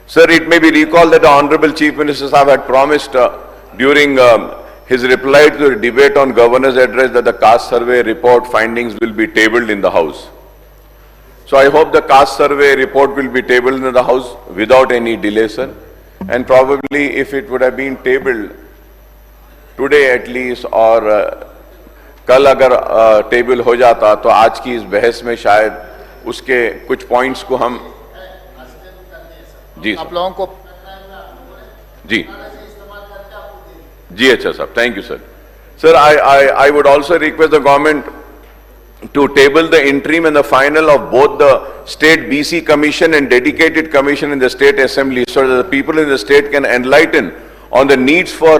Sir, it may be recalled that the Honorable Chief Minister Sahab had promised during his reply to the debate on Governor's address that the caste survey report findings will be tabled in the House. So I hope the caste survey report will be tabled in the House without any delay, sir. And probably if it would have been tabled today at least or کل اگر table ہو جاتا تو آج کی اس بحث میں شاید اس کے کچھ پوائنٹس کو ہم جی آپ لوگوں کو جی جی اچھا صاحب thank you sir sir I would also request the government to table the interim and the final of both the state BC commission and dedicated commission in the state assembly so that the people in the state can enlighten on the needs for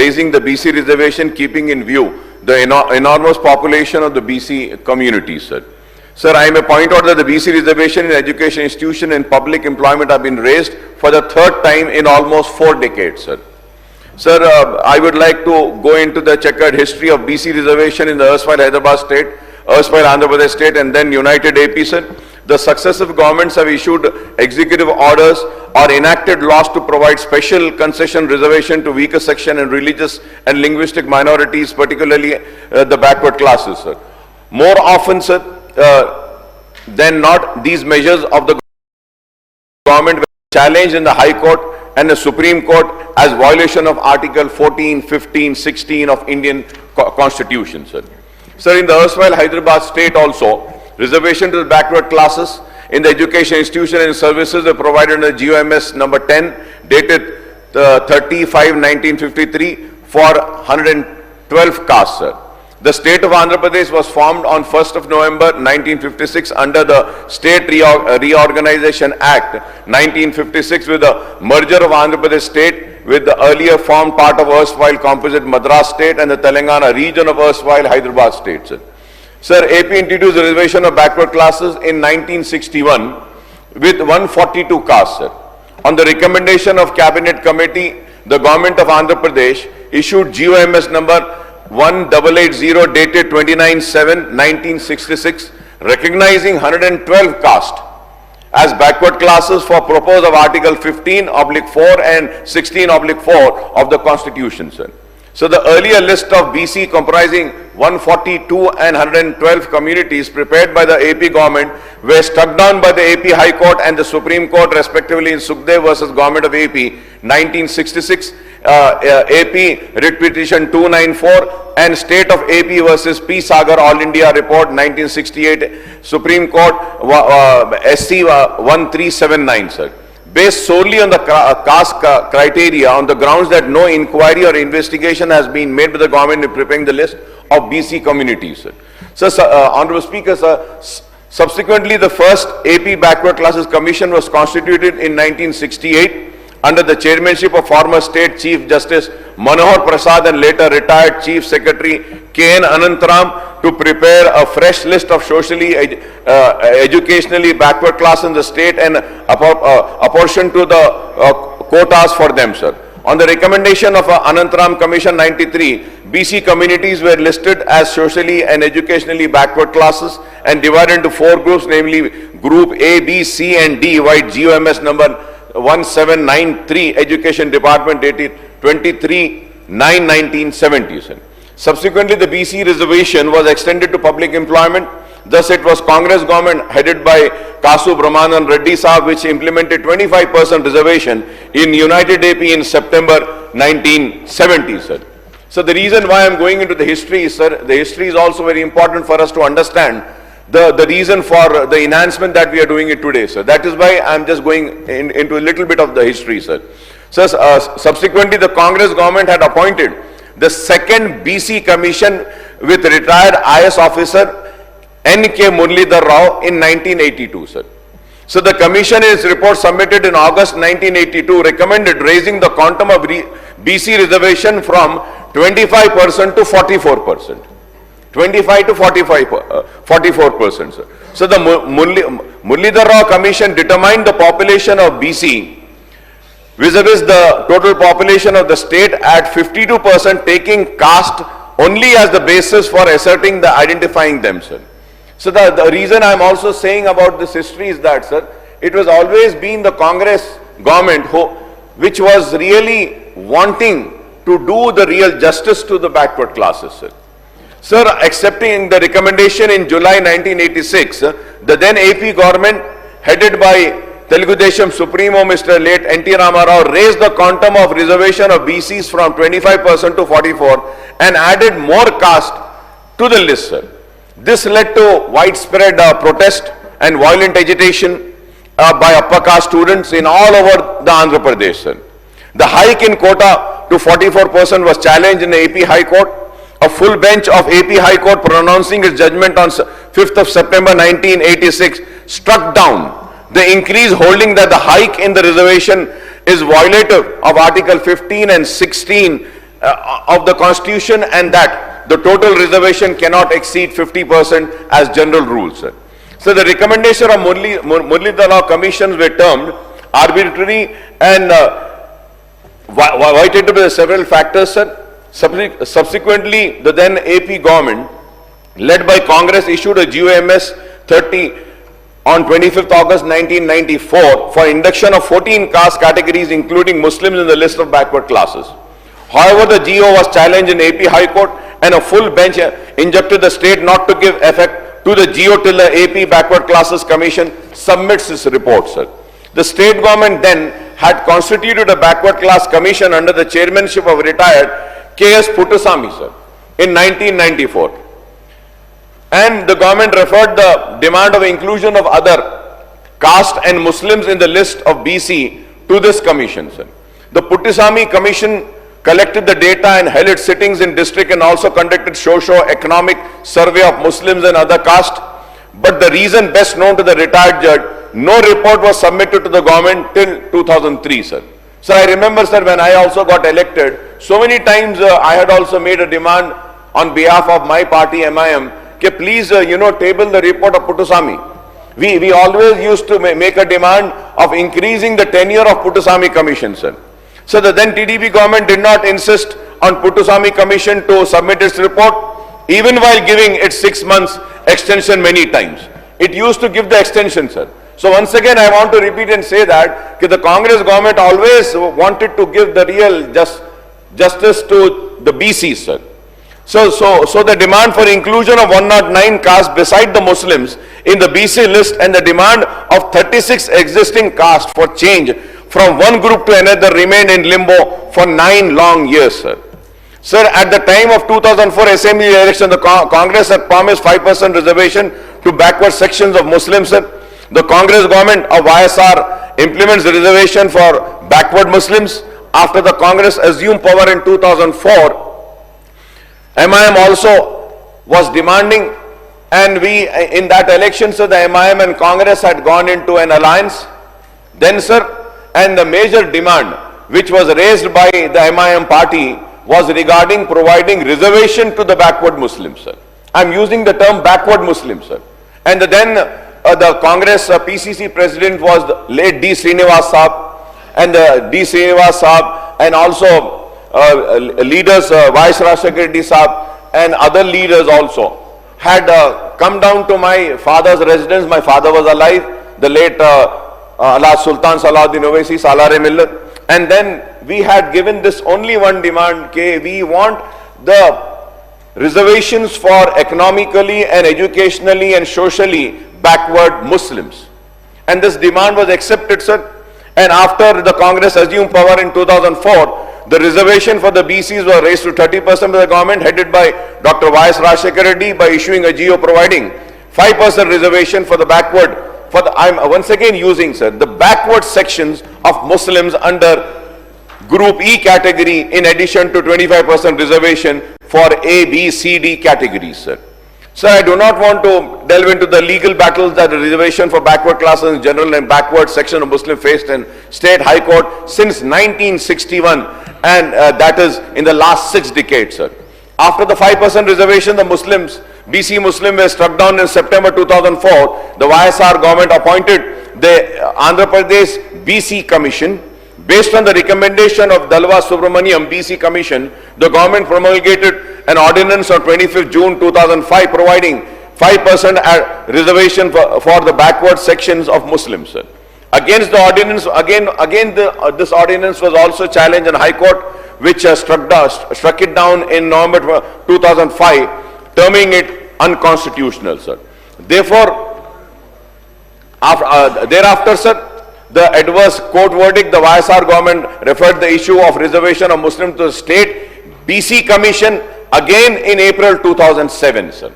raising the BC reservation, keeping in view the enormous population of the BC community, sir. Sir, I may point out that the BC reservation in education institution and public employment have been raised for the third time in almost 4 decades, sir. Sir, I would like to go into the checkered history of BC reservation in the erstwhile Hyderabad state, erstwhile Andhra Pradesh state, and then United AP, sir. The successive governments have issued executive orders or enacted laws to provide special concession reservation to weaker section and religious and linguistic minorities, particularly the backward classes, sir. More often, sir, than not, these measures of the government were challenged in the High Court and the Supreme Court as violation of Article 14, 15, 16 of Indian Constitution, sir. Sir, in the erstwhile Hyderabad state also, reservation to the backward classes in the education institution and services are provided under GOMS number 10 dated 30/5/1953 for 112 castes, sir. The state of Andhra Pradesh was formed on 1st of November 1956 under the State Reorganization Act 1956 with the merger of Andhra Pradesh state with the earlier formed part of erstwhile composite Madras state and the Telangana region of erstwhile Hyderabad state, sir. Sir, AP introduced the reservation of backward classes in 1961 with 142 castes, sir. On the recommendation of Cabinet Committee, the government of Andhra Pradesh issued GOMS number 1880 dated 29/7/1966 recognizing 112 castes as backward classes for purpose of Article 15/4 and 16/4 of the Constitution, sir. So the earlier list of BC comprising 142 and 112 communities prepared by the AP government were struck down by the AP High Court and the Supreme Court respectively in Sukhdev versus Government of AP 1966, AP Writ Petition 294 and State of AP versus P. Sagar All India Report 1968, Supreme Court SC 1379, sir. Based solely on the caste criteria on the grounds that no inquiry or investigation has been made by the government in preparing the list of BC communities, sir. So, Honorable Speaker, sir, subsequently the first AP Backward Classes Commission was constituted in 1968 under the chairmanship of former State Chief Justice Manohar Prasad and later retired Chief Secretary K.N. Anantram to prepare a fresh list of socially, educationally backward class in the state and apportion to the quotas for them, sir. On the recommendation of Anantram Commission 93, BC communities were listed as socially and educationally backward classes and divided into 4 groups, namely Group A, B, C and D, by GOMS number 1793, Education Department dated 23/9/1970, sir. Subsequently, the BC reservation was extended to public employment. Thus, it was Congress government headed by Kasu Brahmanan Reddy Sahab which implemented 25% reservation in United AP in September 1970, sir. So, the reason why I am going into the history is, sir, the history is also very important for us to understand the reason for the enhancement that we are doing it today, sir. That is why I am just going into a little bit of the history, sir. So, subsequently, the Congress government had appointed the second BC commission with retired IS officer N.K. Muralidhar Rao in 1982, sir. So the commission in its report submitted in August 1982 recommended raising the quantum of BC reservation from 25% to 44%. 25 to 44%, sir. So the Muralidhar Rao commission determined the population of BC vis-a-vis the total population of the state at 52%, taking caste only as the basis for asserting the identifying them, sir. So the reason I am also saying about this history is that, sir, it was always been the Congress government which was really wanting to do the real justice to the backward classes, sir. Sir, accepting the recommendation in July 1986, the then AP government headed by Telugu Desam Supremo Mr. late N.T. Ramarao raised the quantum of reservation of BCs from 25% to 44% and added more caste to the list, sir. This led to widespread protest and violent agitation by upper caste students in all over the Andhra Pradesh, sir. The hike in quota to 44% was challenged in the AP High Court. A full bench of AP High Court pronouncing its judgment on 5th of September 1986 struck down the increase, holding that the hike in the reservation is violative of Article 15 and 16 of the Constitution, and that the total reservation cannot exceed 50% as general rule, sir. So the recommendation of Muralidhar commissions were termed arbitrary and violated by several factors, sir. Subsequently, the then AP government, led by Congress, issued a GOMS 30 on 25th August 1994 for induction of 14 caste categories, including Muslims, in the list of backward classes. However, the GO was challenged in AP High Court, and a full bench injuncted the state not to give effect to the GO till the AP Backward Classes Commission submits its report, sir. The state government then had constituted a backward class commission under the chairmanship of retired K.S. Puttasamy, sir, in 1994. And the government referred the demand of inclusion of other caste and Muslims in the list of BC to this commission, sir. The Puttasamy Commission collected the data and held its sittings in district and also conducted socio-economic survey of Muslims and other caste. But the reason best known to the retired judge, no report was submitted to the government till 2003, sir. So I remember, sir, when I also got elected, so many times I had also made a demand on behalf of my party, MIM, okay, please, table the report of Puttasamy. We always used to make a demand of increasing the tenure of Puttasamy Commission, sir. So the then TDP government did not insist on Puttasamy Commission to submit its report, even while giving its 6 months extension many times. It used to give the extension, sir. So once again, I want to repeat and say that the Congress government always wanted to give the real justice to the BCs, sir. So the demand for inclusion of 109 castes beside the Muslims in the BC list and the demand of 36 existing castes for change from one group to another remained in limbo for 9 long years, sir. Sir, at the time of 2004 Assembly election, the Congress had promised 5% reservation to backward sections of Muslims, sir. The Congress government of YSR implements the reservation for backward Muslims. After the Congress assumed power in 2004, MIM also was demanding, and we, in that election, sir, the MIM and Congress had gone into an alliance. Then, sir, and the major demand which was raised by the MIM party was regarding providing reservation to the backward Muslims, sir. I'm using the term backward Muslims, sir. And then the Congress PCC president was the late D. Srinivas Saab, and D. Srinivas Saab, and also leaders, Vice Rashtrakuta Reddy Saab, and other leaders also had come down to my father's residence. My father was alive, the late Allah Sultan Salahuddin Owaisi, Salare Millat. And then we had given this only one demand, okay, we want the reservations for economically and educationally and socially backward Muslims. And this demand was accepted, sir. And after the Congress assumed power in 2004, the reservation for the BCs was raised to 30% by the government headed by Dr. Y.S. Rajshekar Reddy by issuing a GO providing 5% reservation for the backward, I'm once again using, sir, the backward sections of Muslims under Group E category in addition to 25% reservation for A, B, C, D categories, sir. Sir, I do not want to delve into the legal battles that the reservation for backward classes in general and backward section of Muslim faced in State High Court since 1961, and that is in the last 6 decades, sir. After the 5% reservation, the Muslims, BC Muslim were struck down in September 2004. The YSR government appointed the Andhra Pradesh BC Commission. Based on the recommendation of Dalwa Subramaniam BC Commission, the government promulgated an ordinance on 25th June 2005 providing 5% reservation for the backward sections of Muslims, sir. Against the ordinance, this ordinance was also challenged in High Court, which struck it down in November 2005, terming it unconstitutional, sir. Therefore, thereafter, sir, the adverse court verdict, the YSR government referred the issue of reservation of Muslims to the state BC Commission again in April 2007, sir.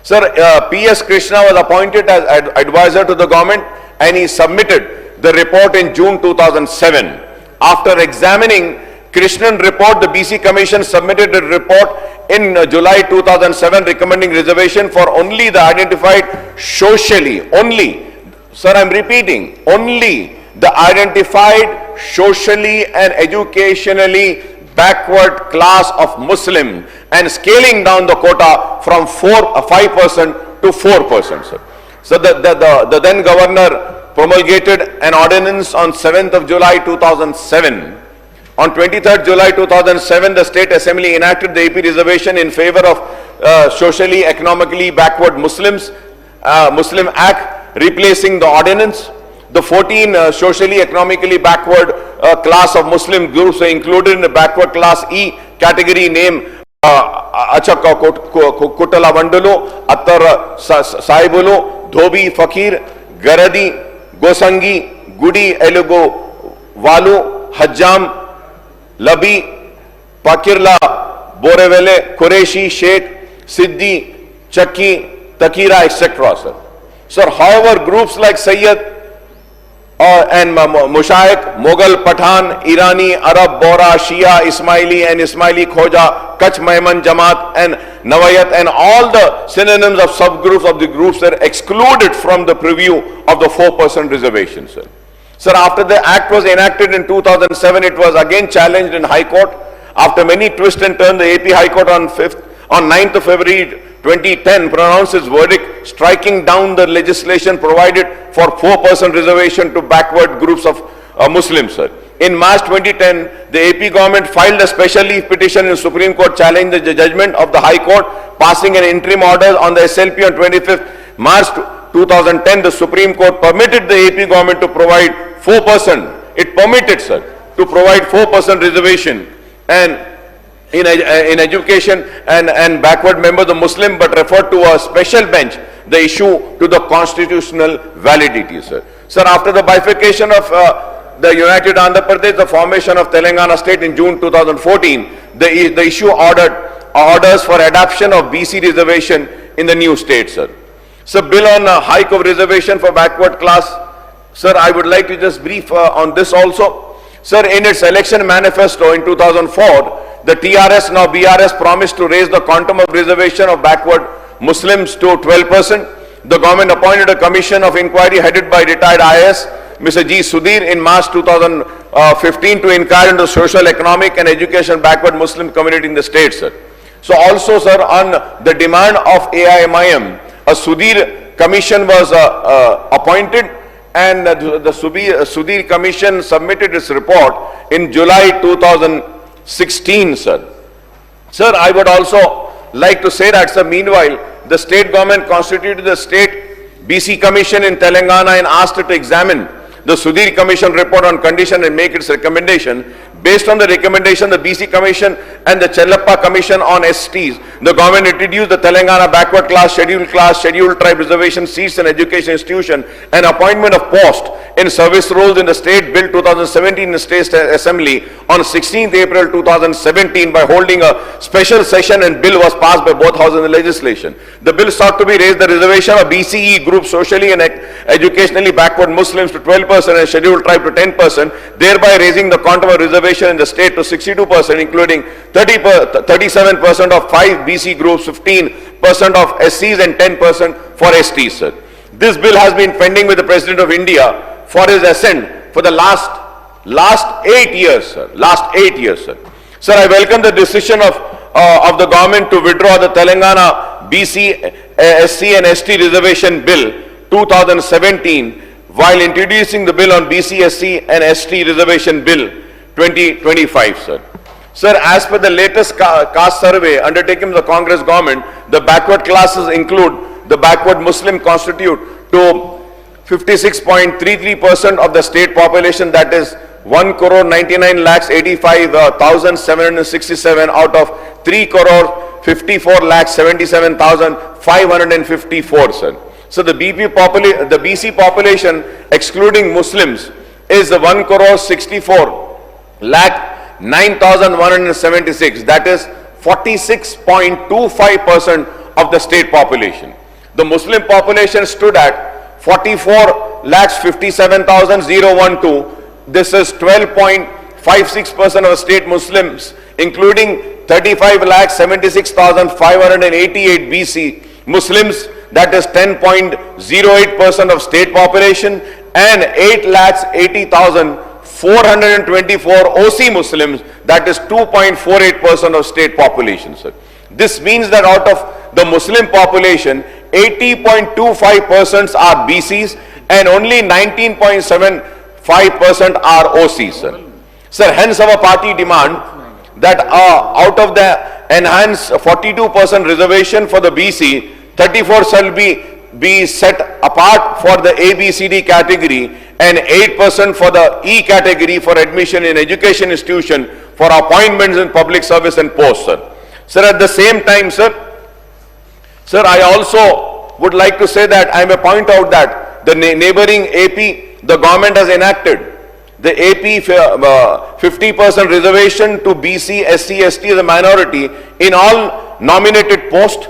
Sir, P.S. Krishna was appointed as advisor to the government, and he submitted the report in June 2007. After examining Krishnan report, the BC Commission submitted a report in July 2007 recommending reservation for only the identified socially, sir, I'm repeating, only the identified socially and educationally backward class of Muslim, and scaling down the quota from 5% to 4%, sir. So the then governor promulgated an ordinance on 7th of July 2007. On 23rd July 2007, the State Assembly enacted the AP reservation in favor of socially, economically backward Muslims, Muslim Act, replacing the ordinance. The 14 socially, economically backward class of Muslim groups were included in the backward class E category named Achaka Kutala Vandulu, Attar Saibulu, Dhobi Fakir, Garadi, Gosangi, Gudi Elugo Walu, Hajjam, Labi, Pakirla, Borevele, Qureshi, Sheikh, Siddhi, Chakki, Takira, etc. Sir. Sir, however, groups like Sayyid and Mushaik, Mughal, Pathan, Irani, Arab, Bora, Shia, Ismaili and Ismaili Khoja, Kach, Maiman, Jamaat and Nawayat, and all the synonyms of subgroups of the groups are excluded from the preview of the 4% reservation, sir. Sir, after the act was enacted in 2007, it was again challenged in High Court. After many twists and turns, the AP High Court on 9th of February 2010 pronounced its verdict, striking down the legislation provided for 4% reservation to backward groups of Muslims, sir. In March 2010, the AP government filed a special leave petition in Supreme Court challenging the judgment of the High Court, passing an interim order on the SLP on 25th March 2010. The Supreme Court permitted the AP government to provide 4%. It permitted, sir, to provide 4% reservation and in education and backward members of Muslim, but referred to a special bench the issue to the constitutional validity, sir. Sir, after the bifurcation of the United Andhra Pradesh, the formation of Telangana state in June 2014, the issue orders for adoption of BC reservation in the new state, sir. So, bill on hike of reservation for backward class, sir, I would like to just brief on this also. Sir, in its election manifesto in 2004, the TRS, now BRS, promised to raise the quantum of reservation of backward Muslims to 12%. The government appointed a commission of inquiry headed by retired IAS, Mr. G. Sudhir, in March 2015 to inquire into social, economic and education backward Muslim community in the state, sir. So also, sir, on the demand of AIMIM, a Sudhir commission was appointed, and the Sudhir commission submitted its report in July 2016, sir. Sir, I would also like to say that, sir, meanwhile, the state government constituted the state BC commission in Telangana and asked it to examine the Sudhir commission report on condition and make its recommendation. Based on the recommendation, the BC commission and the Chellappa commission on STs, the government introduced the Telangana backward class, scheduled tribe reservation seats in education institution and appointment of post in service roles in the state bill 2017 in the state assembly on 16th April 2017 by holding a special session, and bill was passed by both houses in the legislation. The bill sought to be raised the reservation of BCE group socially and educationally backward Muslims to 12% and scheduled tribe to 10%, thereby raising the quantum of reservation in the state to 62%, including 37% of 5 BC groups, 15% of SCs and 10% for STs, sir. This bill has been pending with the President of India for his assent for the last 8 years, sir. Last 8 years, sir. Sir, I welcome the decision of the government to withdraw the Telangana BC, SC and ST reservation bill 2017 while introducing the bill on BC, SC and ST reservation bill 2025, sir. Sir, as per the latest caste survey undertaken by the Congress government, the backward classes include the backward Muslim constitute to 56.33% of the state population, that is 1,99,85,767 out of 3,54,77,554, sir. So the BC population excluding Muslims is the 1,64,09,176, that is 46.25% of the state population. The Muslim population stood at 44,57,012. This is 12.56% of state Muslims, including 35,76,588 BC Muslims, that is 10.08% of state population, and 8,80,424 OC Muslims, that is 2.48% of state population, sir. This means that out of the Muslim population, 80.25% are BCs and only 19.75% are OCs, sir. Sir, hence our party demand that out of the enhanced 42% reservation for the BC, 34 shall be set apart for the ABCD category and 8% for the E category for admission in education institution for appointments in public service and posts, sir. Sir, at the same time, sir, I also would like to say that I may point out that the neighboring AP, the government has enacted the AP 50% reservation to BC, SC, ST as a minority in all nominated posts,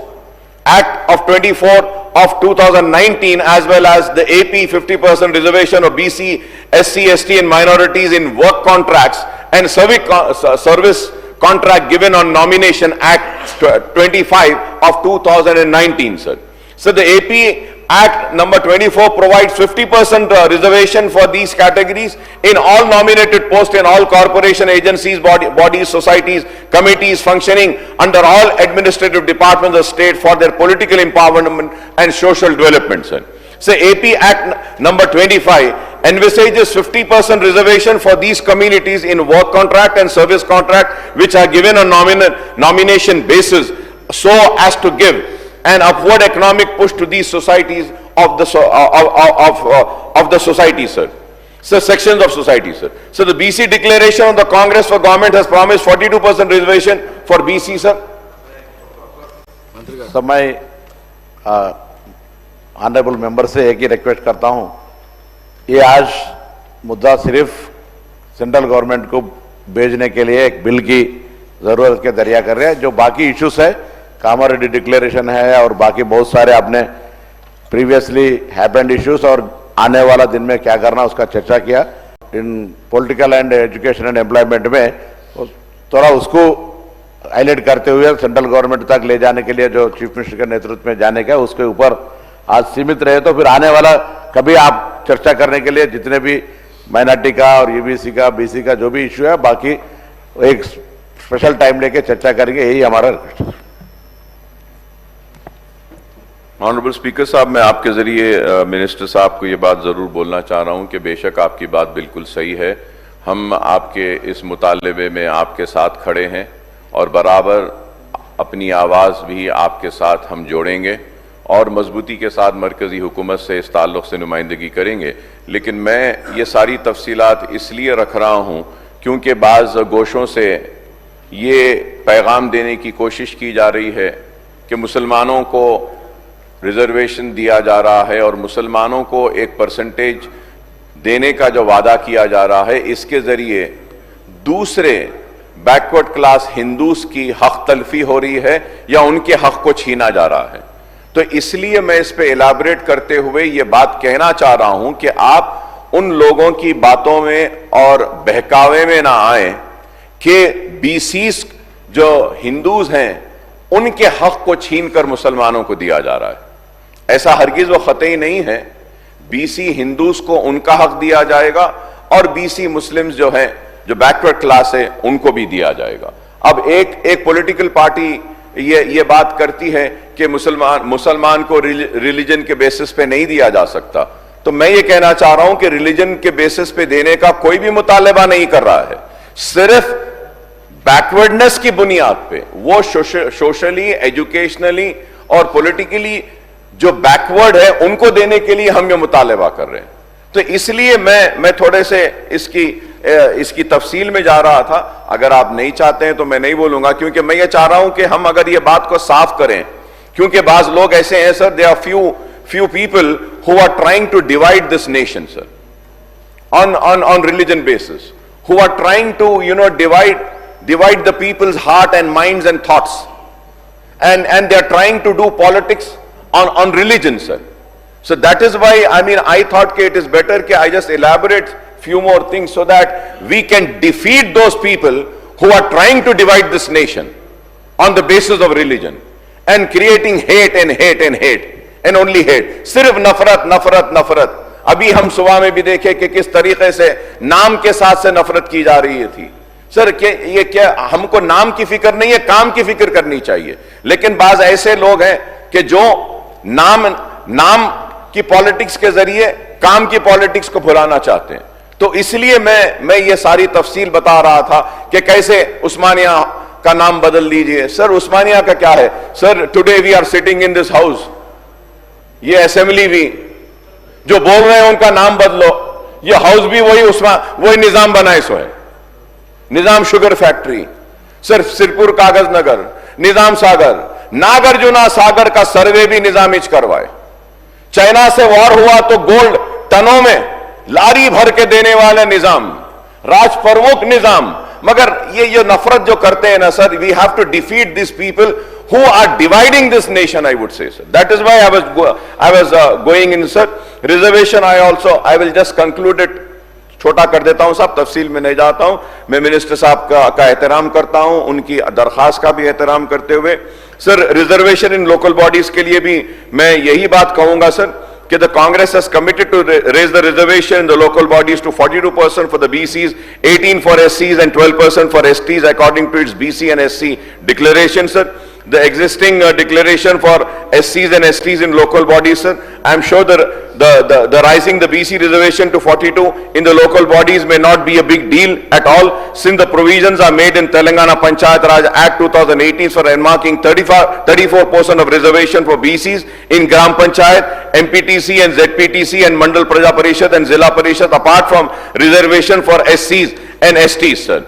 Act of 24 of 2019, as well as the AP 50% reservation of BC, SC, ST and minorities in work contracts and service contract given on Nomination Act 25 of 2019, sir. So the AP Act number 24 provides 50% reservation for these categories in all nominated posts in all corporation agencies, bodies, societies, committees functioning under all administrative departments of state for their political empowerment and social development, sir. So AP Act number 25 envisages 50% reservation for these communities in work contract and service contract which are given on nomination basis so as to give an upward economic push to these societies of the society, sir. So sections of society, sir. So the BC declaration of the Congress for Government has promised 42% reservation for BC, sir. So my honourable member से एक ही request करता हूं, ये आज मुद्दा सिर्फ central government को भेजने के लिए एक बिल की जरूरत के दरिया कर रहे हैं। जो बाकी इश्यूज है, कामारेड्डी डिक्लेरेशन है और बाकी बहुत सारे आपने प्रीवियसली हैपेंड इश्यूज और आने वाला दिन में क्या करना उसका चर्चा किया। इन political and education and employment में थोड़ा उसको हाईलाइट करते हुए सेंट्रल गवर्नमेंट तक ले जाने के लिए जो चीफ मिनिस्टर के नेतृत्व में जाने का उसके ऊपर आज सीमित रहे, तो फिर आने वाला कभी आप चर्चा करने के लिए जितने भी माइनॉरिटी का और ईबीसी का, बीसी का जो भी इश्यू है, बाकी एक स्पेशल टाइम लेके चर्चा करेंगे, यही हमारा रिक्वेस्ट है। ऑनरेबल स्पीकर साहब, मैं आपके जरिए मिनिस्टर साहब को ये बात जरूर बोलना चाह रहा हूं कि बेशक आपकी बात बिल्कुल सही है। हम आपके इस मुतालबे में आपके साथ खड़े हैं और बराबर अपनी आवाज़ भी आपके साथ हम जोड़ेंगे और मजबूती के साथ मरकज़ी हुकूमत से इस ताल्लुक़ से नुमाइंदगी करेंगे। लेकिन मैं ये सारी तफसीलात इसलिए रख रहा हूँ क्योंकि बाज़ गोशों से ये पैगाम देने की कोशिश की जा रही है कि मुसलमानों को रिजर्वेशन दिया जा रहा है और मुसलमानों को एक परसेंटेज देने का जो वादा किया जा रहा है, इसके ज़रिए दूसरे बैकवर्ड क्लास हिंदूस की हक तलफी हो रही है या उनके हक को छीना जा रहा है। तो इसलिए मैं इस पे इलाबरेट करते हुए ये बात कहना चाह रहा हूं कि आप उन लोगों की बातों में और बहकावे में ना आए कि बीसीस जो हिंदूज हैं उनके हक को छीनकर मुसलमानों को दिया जा रहा है। ऐसा हरगिज व ख़तई नहीं है। बीसी हिंदूज को उनका हक दिया जाएगा और बीसी मुस्लिम्स जो हैं, जो बैकवर्ड क्लास है, उनको भी दिया जाएगा। अब एक पॉलिटिकल पार्टी ये बात करती है कि मुसलमान को रिलीजन के बेसिस पे नहीं दिया जा सकता, तो मैं ये कहना चाह रहा हूं कि रिलीजन के बेसिस पे देने का कोई भी मुतालबा नहीं कर रहा है। सिर्फ बैकवर्डनेस की बुनियाद पे वो सोशली, एजुकेशनली और पॉलिटिकली جو بیکورڈ ہے ان کو دینے کے لیے ہم یہ مطالبہ کر رہے ہیں. تو اس لیے میں تھوڑے سے اس کی تفصیل میں جا رہا تھا. اگر آپ نہیں چاہتے ہیں تو میں نہیں بولوں گا, کیونکہ میں یہ چاہ رہا ہوں کہ ہم اگر یہ بات کو صاف کریں, کیونکہ بعض لوگ ایسے ہیں سر, there are few people who are trying to divide this nation, sir, on religion basis, who are trying to, divide the people's heart and minds and thoughts, and they are trying to do politics on religion, sir. So that is why, I thought that it is better that I just elaborate few more things so that we can defeat those people who are trying to divide this nation on the basis of religion and creating hate and hate and hate and only hate. صرف نفرت نفرت نفرت. ابھی ہم صبح میں بھی دیکھے کہ کس طریقے سے نام کے ساتھ سے نفرت کی جا رہی تھی. سر یہ کیا ہم کو نام کی فکر نہیں ہے, کام کی فکر کرنی چاہیے. لیکن بعض ایسے لوگ ہیں کہ جو نام کی پالیٹکس کے ذریعے کام کی پالیٹکس کو بھلانا چاہتے ہیں. تو اس لیے میں یہ ساری تفصیل بتا رہا تھا کہ کیسے عثمانیہ کا نام بدل دیجئے. سر عثمانیہ کا کیا ہے sir, today we are sitting in this house, یہ اسمبلی بھی جو بول رہے ہیں ان کا نام بدلو, یہ ہاؤس بھی وہی نظام بنائے سو ہے, نظام شوگر فیکٹری. سر سرپور کاغذ نگر, نظام ساگر, ناگرجنا ساگر کا سروے بھی نظامچ کروائے. چائنا سے وار ہوا تو گولڈ ٹنوں میں لاری بھر کے دینے والے نظام, راج پروک نظام. مگر یہ نفرت جو کرتے ہیں نا سر, we have to defeat these people who are dividing this nation, I would say, sir. That is why I was going in, sir. Reservation I will just conclude it. چھوٹا کر دیتا ہوں صاحب, تفصیل میں نہیں جاتا ہوں. میں منسٹر صاحب کا احترام کرتا ہوں, ان کی درخواست کا بھی احترام کرتے ہوئے. سر ریزرویشن ان لوکل باڈیز کے لیے بھی میں یہی بات کہوں گا سر کہ the Congress has committed to raise the reservation in the local bodies to 42% for the BCs, 18% for SCs and 12% for STs according to its BC and SC declaration, sir. The existing declaration for SCs and STs in local bodies, sir. I am sure the rising the BC reservation to 42 in the local bodies may not be a big deal at all, since the provisions are made in Telangana Panchayat Raj Act 2018 for earmarking 34% of reservation for BCs in Gram Panchayat, MPTC and ZPTC and Mandal Praja Parishad and Zilla Parishad, apart from reservation for SCs and STs, sir.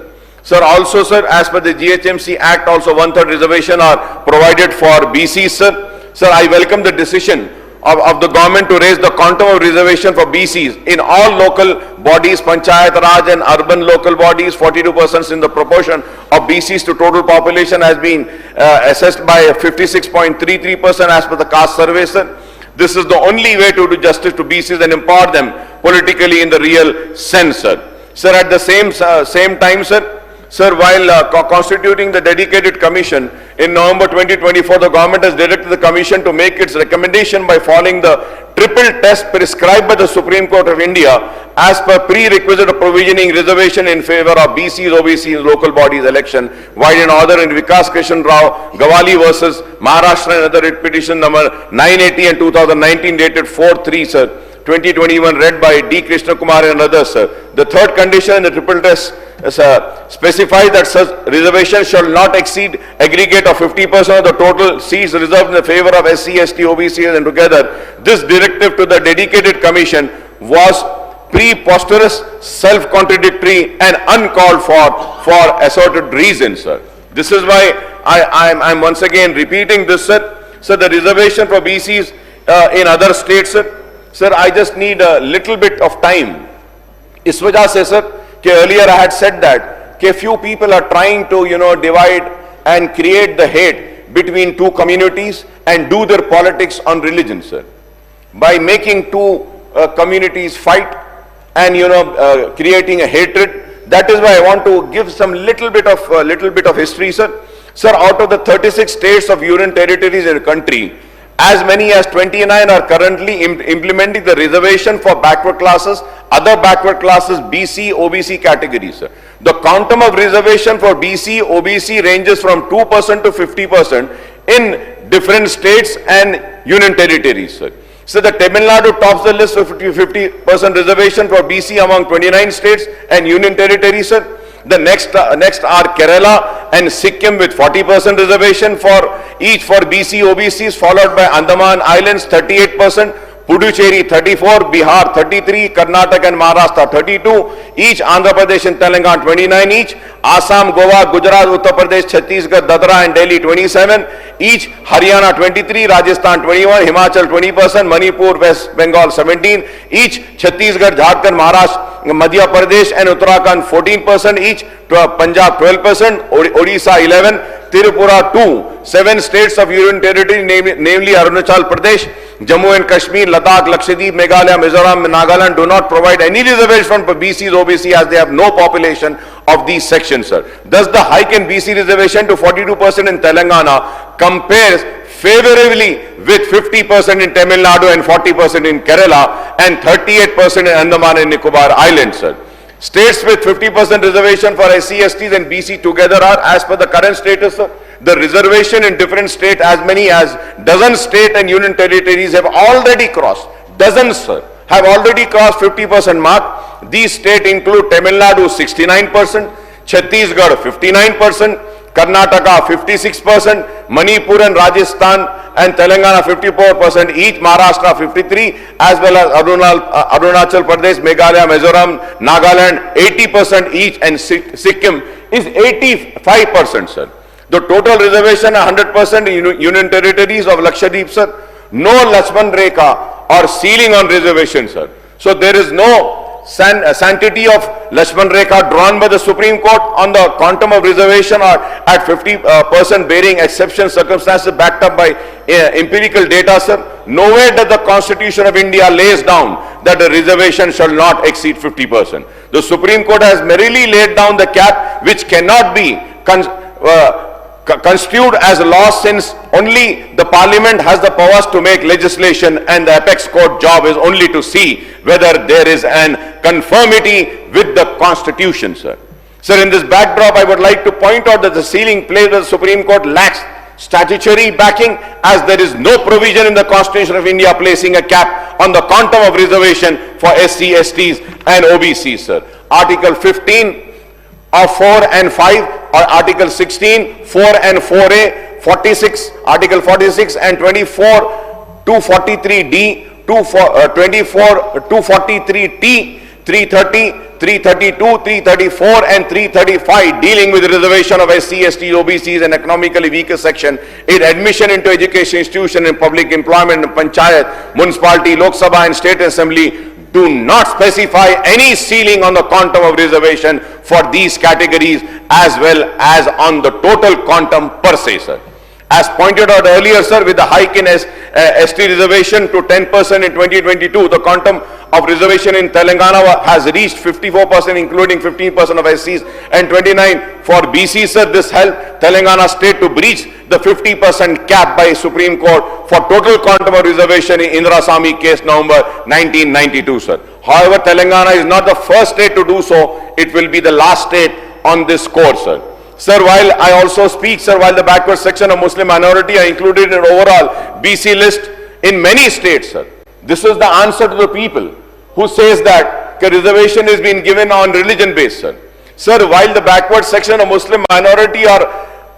Sir, also, sir, as per the GHMC Act, also 1/3 reservation are provided for BCs, sir. Sir, I welcome the decision of the government to raise the quantum of reservation for BCs in all local bodies, Panchayat Raj and urban local bodies. 42% in the proportion of BCs to total population has been assessed by 56.33% as per the caste survey, sir. This is the only way to do justice to BCs and empower them politically in the real sense, sir. Sir, at the same time, sir, while constituting the dedicated commission in November 2024, the government has directed the commission to make its recommendation by following the triple test prescribed by the Supreme Court of India as per prerequisite of provisioning reservation in favor of BCs, OBCs in local bodies election, while in order in Vikas Krishan Rao Gawali versus Maharashtra and other writ petition number 980 and 2019 dated 4/3, sir, 2021, read by D. Krishna Kumar and others, sir. The third condition in the triple test specifies that such reservation shall not exceed aggregate of 50% of the total seats reserved in the favor of SC, ST, OBC, and together. This directive to the dedicated commission was preposterous, self-contradictory, and uncalled for asserted reasons, sir. This is why I'm once again repeating this, sir. So the reservation for BCs in other states, sir. Sir, I just need a little bit of time. اس وجہ سے سر کہ earlier I had said that کہ few people are trying to divide and create the hate between two communities and do their politics on religion, sir, by making two communities fight and creating a hatred. That is why I want to give some little bit of history, sir. Sir, out of the 36 states of union territories in the country, as many as 29 are currently implementing the reservation for backward classes, other backward classes, BC, OBC categories, sir. The quantum of reservation for BC, OBC ranges from 2% to 50% in different states and union territories, sir. So the Tamil Nadu tops the list with 50% reservation for BC among 29 states and union territories, sir. The next are Kerala and Sikkim with 40% reservation for each for BC OBCs, followed by Andaman Islands 38%, Puducherry 34, Bihar 33, Karnataka and Maharashtra 32, each Andhra Pradesh and Telangana 29 each, Assam, Goa, Gujarat, Uttar Pradesh, Chhattisgarh, Dadra and Delhi 27, each Haryana 23, Rajasthan 21, Himachal 20%, Manipur, West Bengal 17, each Chhattisgarh, Jharkhand, Maharashtra, Madhya Pradesh and Uttarakhand 14% each, Punjab 12%, Odisha 11, Tripura 2, 7 states of Union Territory, namely Arunachal Pradesh, Jammu and Kashmir, Ladakh, Lakshadweep, Meghalaya, Mizoram, and Nagaland do not provide any reservation for BCs, OBC as they have no population of these sections, sir. Thus, the hike in BC reservation to 42% in Telangana compares favorably with 50% in Tamil Nadu and 40% in Kerala and 38% in Andaman and Nicobar Islands, sir. States with 50% reservation for SC, STs and BC together are, as per the current status, sir, the reservation in different states, as many as dozen state and union territories have already crossed, dozens, sir, have already crossed 50% mark. These states include Tamil Nadu 69%, Chhattisgarh 59%, Karnataka 56%, Manipur and Rajasthan and Telangana 54% each, Maharashtra 53%, as well as Arunachal Pradesh, Meghalaya, Mizoram, Nagaland 80% each, and Sikkim is 85%, sir. The total reservation 100% in union territories of Lakshadweep, sir. No Lakshman Rekha or ceiling on reservation, sir. So there is no sanctity of Lakshman Rekha drawn by the Supreme Court on the quantum of reservation or at 50% bearing exception circumstances backed up by empirical data, sir. Nowhere does the Constitution of India lays down that the reservation shall not exceed 50%. The Supreme Court has merely laid down the cap which cannot be construed as a law, since only the Parliament has the powers to make legislation and the apex court job is only to see whether there is an conformity with the Constitution, sir. Sir, in this backdrop, I would like to point out that the ceiling placed by the Supreme Court lacks statutory backing, as there is no provision in the Constitution of India placing a cap on the quantum of reservation for SC, STs and OBCs, sir. Article 15 of 4 and 5 or Article 16, 4 and 4A, 46, Article 46 and 24, 243D, 24, 243T, 330, 332, 334 and 335 dealing with reservation of SC, ST, OBCs and economically weaker section in admission into education institution and public employment, panchayat, municipality, Lok Sabha and state assembly do not specify any ceiling on the quantum of reservation for these categories as well as on the total quantum per se, sir. As pointed out earlier, sir, with the hike in ST reservation to 10% in 2022, the quantum of reservation in Telangana has reached 54%, including 15% of SCs and 29% for BC, sir. This helped Telangana state to breach the 50% cap by Supreme Court for total quantum of reservation in Indrasamy case November 1992, sir. However, Telangana is not the first state to do so. It will be the last state on this score, sir. Sir, while I also speak, sir, while the backward section of Muslim minority are included in overall BC list in many states, sir. This is the answer to the people who says that reservation is being given on religion based, sir. Sir, while the backward section of Muslim minority are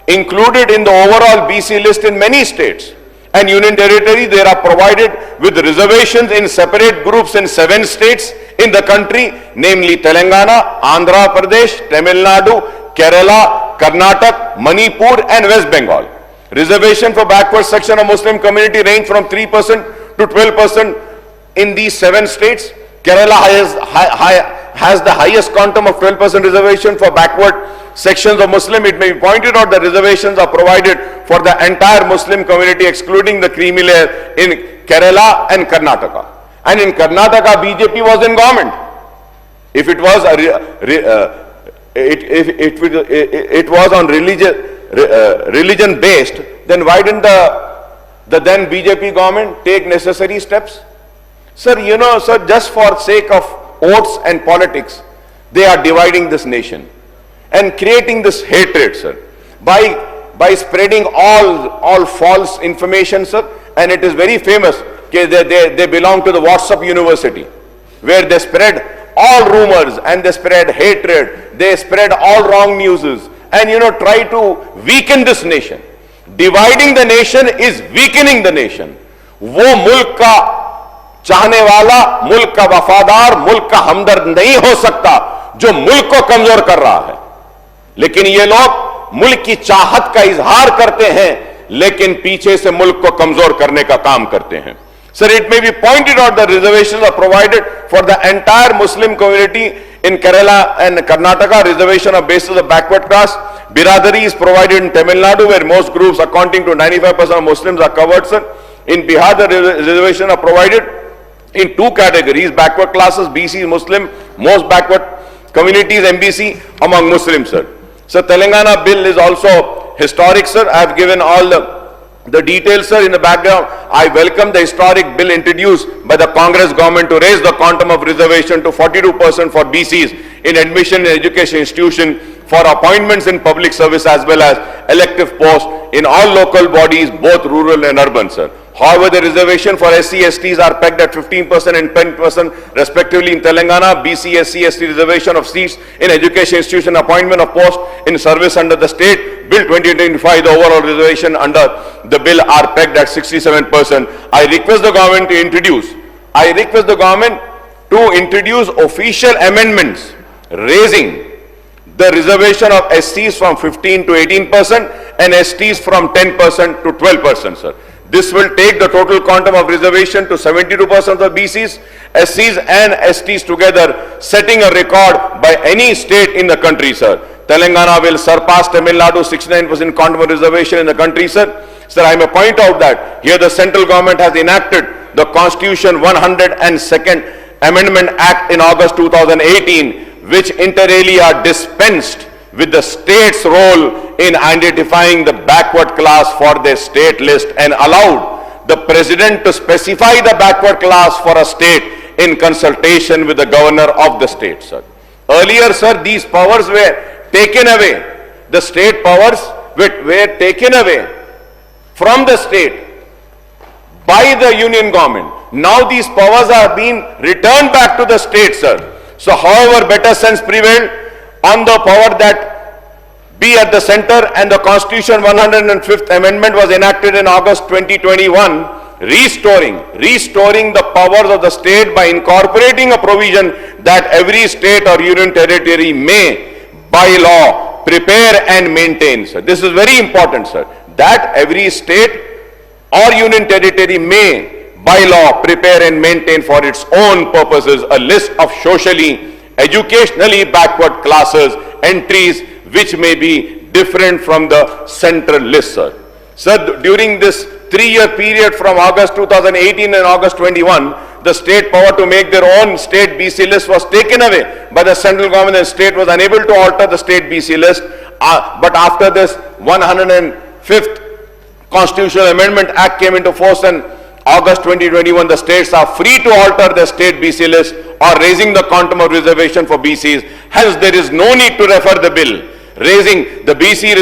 included in the overall BC list in many states and union territory, they are provided with reservations in separate groups in 7 states in the country, namely Telangana, Andhra Pradesh, Tamil Nadu, Kerala, Karnataka, Manipur and West Bengal. Reservation for backward section of Muslim community range from 3% to 12% in these 7 states. Kerala has the highest quantum of 12% reservation for backward sections of Muslim. It may be pointed out that reservations are provided for the entire Muslim community excluding the creamy layer in Kerala and Karnataka. And in Karnataka, BJP was in government. If it was it was on religion based, then why didn't the then BJP government take necessary steps? Sir, you know, sir, just for sake of votes and politics, they are dividing this nation and creating this hatred, sir, by spreading all false information, sir. And it is very famous. They belong to the WhatsApp University, where they spread all rumors and they spread hatred, they spread all wrong newses and try to weaken this nation. Dividing the nation is weakening the nation. वो मुल्क का चाहने वाला, मुल्क का वफादार, मुल्क का हमदर्द नहीं हो सकता जो मुल्क को कमजोर कर रहा है. लेकिन ये लोग मुल्क की चाहत का इजहार करते हैं लेकिन पीछे से मुल्क को कमजोर करने का काम करते हैं. Sir, it may be pointed out that reservations are provided for the entire Muslim community in Kerala and Karnataka. Reservation of basis of backward class. Biradari is provided in Tamil Nadu, where most groups accounting to 95% of Muslims are covered, sir. In Bihar, the reservation are provided in two categories: backward classes, BC, Muslim, most backward communities, MBC, among Muslims, sir. So Telangana bill is also historic, sir. I have given all the details, sir, in the background. I welcome the historic bill introduced by the Congress government to raise the quantum of reservation to 42% for BCs in admission in education institution, for appointments in public service as well as elective posts in all local bodies, both rural and urban, sir. However, the reservation for SC, STs are pegged at 15% and 10% respectively in Telangana. BC, SC, ST reservation of seats in education institution, appointment of posts in service under the state bill 2025, the overall reservation under the bill are pegged at 67%. I request the government to introduce official amendments raising the reservation of SCs from 15 to 18% and STs from 10% to 12%, sir. This will take the total quantum of reservation to 72% of BCs, SCs and STs together, setting a record by any state in the country, sir. Telangana will surpass Tamil Nadu 69% quantum of reservation in the country, sir. Sir, I may point out that here the central government has enacted the Constitution 102nd Amendment Act in August 2018, which inter alia dispensed with the state's role in identifying the backward class for their state list and allowed the president to specify the backward class for a state in consultation with the governor of the state, sir. Earlier, sir, these powers were taken away. The state powers were taken away from the state by the union government. Now these powers are being returned back to the state, sir. So however better sense prevailed on the power that be at the center, and the Constitution 105th Amendment was enacted in August 2021, restoring the powers of the state by incorporating a provision that every state or union territory may, by law, prepare and maintain, sir. This is very important, sir, that every state or union territory may, by law, prepare and maintain for its own purposes a list of socially, educationally backward classes, entries which may be different from the central list, sir. Sir, during this 3-year period from August 2018 and August 21, the state power to make their own state BC list was taken away by the central government, and state was unable to alter the state BC list. But after this 105th Constitutional Amendment Act came into force in August 2021, the states are free to alter their state BC list or raising the quantum of reservation for BCs. Hence, there is no need to refer the bill raising the BC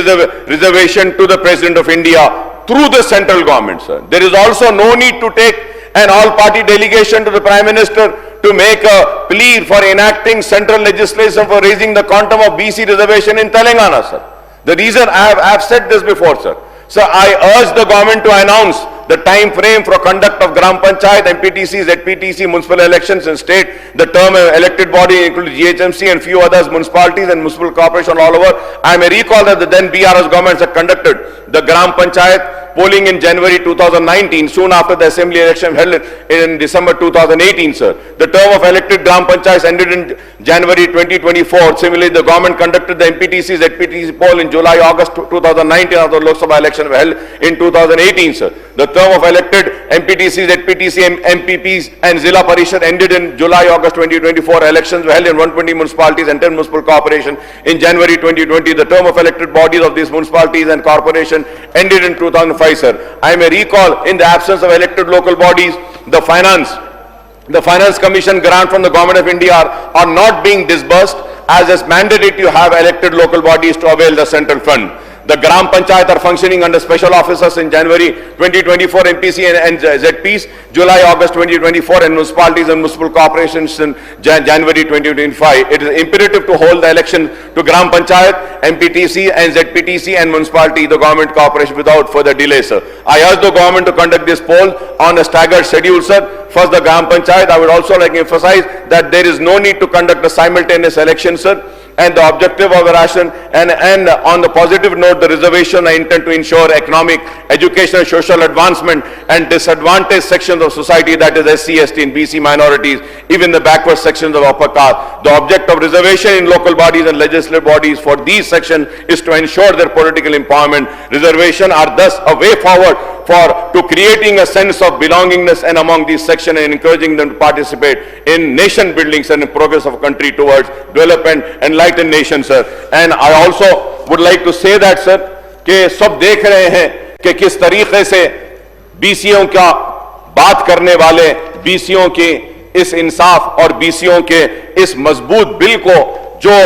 reservation to the President of India through the central government, sir. There is also no need to take an all-party delegation to the Prime Minister to make a plea for enacting central legislation for raising the quantum of BC reservation in Telangana, sir. The reason I have said this before, sir. So I urge the government to announce the time frame for conduct of Gram Panchayat, MPTC, ZPTC, municipal elections in state, the term elected body including GHMC and few others, municipalities and municipal corporation all over. I may recall that the then BRS governments had conducted the Gram Panchayat polling in January 2019, soon after the assembly election held in December 2018, sir. The term of elected Gram Panchayats ended in January 2024. Similarly, the government conducted the MPTC, ZPTC poll in July, August 2019 after the Lok Sabha election held in 2018, sir. The term of elected MPTC, ZPTC, MPPs and Zilla Parishad ended in July, August 2024. Elections were held in 120 municipalities and 10 municipal corporations in January 2020. The term of elected bodies of these municipalities and corporations ended in 2005, sir. I may recall, in the absence of elected local bodies, the Finance Commission grant from the Government of India are not being disbursed, as is mandated to have elected local bodies to avail the central fund. The Gram Panchayat are functioning under special officers in January 2024, MPC and ZPs, July, August 2024, and municipalities and municipal corporations in January 2025. It is imperative to hold the election to Gram Panchayat, MPTC and ZPTC and municipality, the government corporation, without further delay, sir. I urge the government to conduct this poll on a staggered schedule, sir. First, the Gram Panchayat. I would also like to emphasize that there is no need to conduct a simultaneous election, sir. And the objective of the ration and on the positive note, the reservation I intend to ensure economic, educational, social advancement and disadvantaged sections of society, that is SC, ST and BC minorities, even the backward sections of upper caste. The object of reservation in local bodies and legislative bodies for these sections is to ensure their political empowerment. Reservation are thus a way forward to creating a sense of belongingness and among these sections and encouraging them to participate in nation buildings and in progress of a country towards development, enlightened nation, sir. And I also would like to say that, sir, कि सब देख रहे हैं कि किस तरीके से BCO का बात करने वाले बीसीओ की इस इंसाफ और बीसीओ के इस मजबूत बिल को जो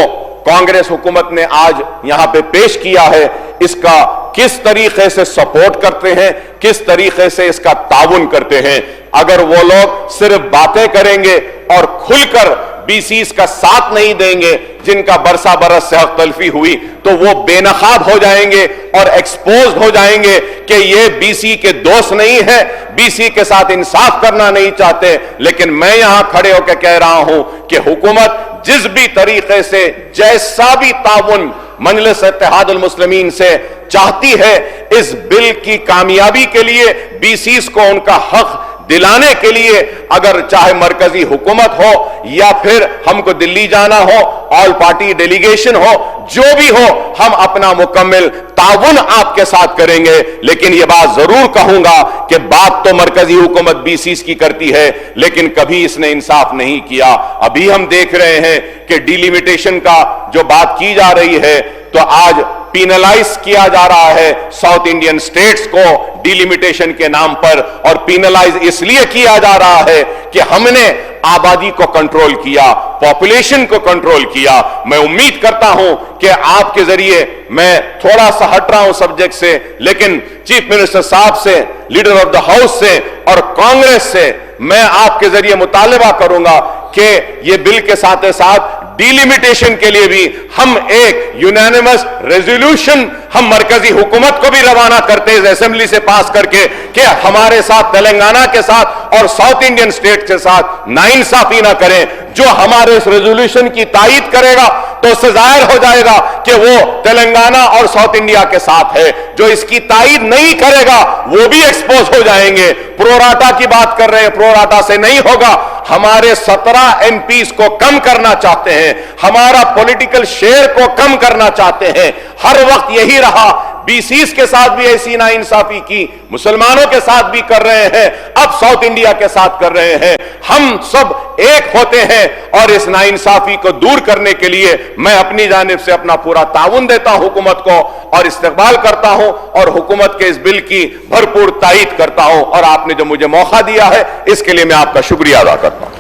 कांग्रेस हुकूमत ने आज यहां पे पेश किया है, इसका किस तरीके से सपोर्ट करते हैं, किस तरीके से इसका ताउन करते हैं। अगर वो लोग सिर्फ बातें करेंगे और खुलकर बीसीस का साथ नहीं देंगे, जिनका बरसा बरस से हक तलफी हुई, तो वो बेनकाब हो जाएंगे और एक्सपोज हो जाएंगे कि ये बीसी के दोस्त नहीं है, बीसी के साथ इंसाफ करना नहीं चाहते। लेकिन मैं यहां खड़े होकर कह रहा हूं कि हुकूमत जिस भी तरीके से जैसा भी ताउन मजलिस इत्तेहादुल मुस्लिमीन से चाहती है, इस बिल की कामयाबी के लिए, बीसीस को उनका हक दिलाने के लिए, अगर चाहे मरकजी हुकूमत हो या फिर हमको दिल्ली जाना हो, ऑल पार्टी डेलीगेशन हो, जो भी हो, हम अपना मुकम्मल ताउन आपके साथ करेंगे। लेकिन यह बात जरूर कहूंगा कि बात तो मरकजी हुकूमत बीसीस की करती है, लेकिन कभी इसने इंसाफ नहीं किया। अभी हम देख रहे हैं कि डिलिमिटेशन का जो बात की जा रही है, तो आज पीनलाइज किया जा रहा है साउथ इंडियन स्टेट्स को डिलिमिटेशन के नाम पर, और पीनलाइज इसलिए किया जा रहा है कि हमने आबादी को कंट्रोल किया, पॉपुलेशन को कंट्रोल किया। मैं उम्मीद करता हूं कि आपके जरिए, मैं थोड़ा सा हट रहा हूं सब्जेक्ट से, लेकिन चीफ मिनिस्टर साहब से, लीडर ऑफ द हाउस से और कांग्रेस से मैं आपके जरिए मुतालबा करूंगा कि ये बिल के साथ साथ डिलिमिटेशन के लिए भी हम एक यूनानिमस रेजोल्यूशन हम मरकजी हुकूमत को भी रवाना करते हैं असेंबली से पास करके कि हमारे साथ तेलंगाना के साथ और साउथ इंडियन स्टेट के साथ नाइंसाफी ना करें। जो हमारे इस रेजोल्यूशन की तायीद करेगा तो उससे जाहिर हो जाएगा कि वो तेलंगाना और साउथ इंडिया के साथ है। जो इसकी तायीद नहीं करेगा वो भी एक्सपोज हो जाएंगे। प्रोराटा की बात कर रहे हैं, प्रोराटा से नहीं होगा। हमारे 17 एमपीज को कम करना चाहते हैं, हमारा पॉलिटिकल शेयर को कम करना चाहते हैं। हर वक्त यही रहा, बीसीस के साथ भी ऐसी नाइंसाफी की, मुसलमानों के साथ भी कर रहे हैं, अब साउथ इंडिया के साथ कर रहे हैं। हम सब एक होते हैं और इस नाइंसाफी को दूर करने के लिए मैं अपनी जानिब से अपना पूरा ताउन देता हूं हुकूमत को और इस्तकबाल करता हूं और हुकूमत के इस बिल की भरपूर तायीद करता हूं। और आपने जो मुझे मौका दिया है इसके लिए मैं आपका शुक्रिया अदा करता हूं।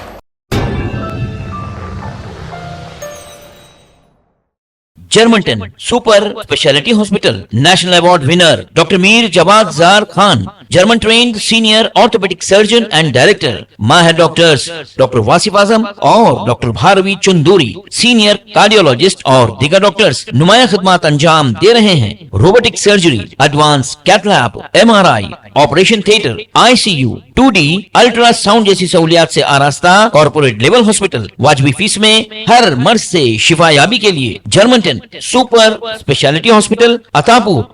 Germantown Super Speciality Hospital National Award winner Dr. Mir Jawad Zar Khan, German trained senior orthopedic surgeon and director, Mahir doctors Dr. Wasif Azam और Dr. Bharvi Chunduri, senior cardiologist और दीगर डॉक्टर्स नुमाया खिदमत अंजाम दे रहे हैं। Robotic surgery, advance cath lab, MRI, operation theatre, ICU, 2D ultrasound जैसी सहूलियात से आरास्ता कॉर्पोरेट लेवल हॉस्पिटल, वाजबी फीस में हर मर्ज से शिफायाबी के लिए Germanten super speciality hospital, Attapur,